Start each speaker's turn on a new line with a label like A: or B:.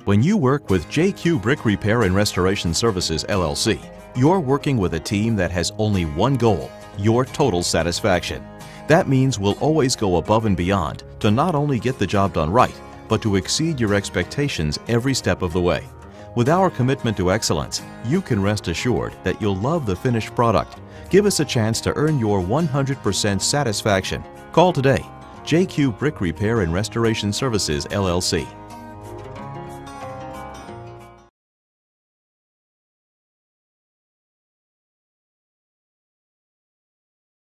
A: When you work with JQ Brick Repair and Restoration Services, LLC, you're working with a team that has only one goal: your total satisfaction. That means we'll always go above and beyond to not only get the job done right, but to exceed your expectations every step of the way. With our commitment to excellence, you can rest assured that you'll love the finished product. Give us a chance to earn your 100% satisfaction. Call today. JQ Brick Repair and Restoration Services, LLC.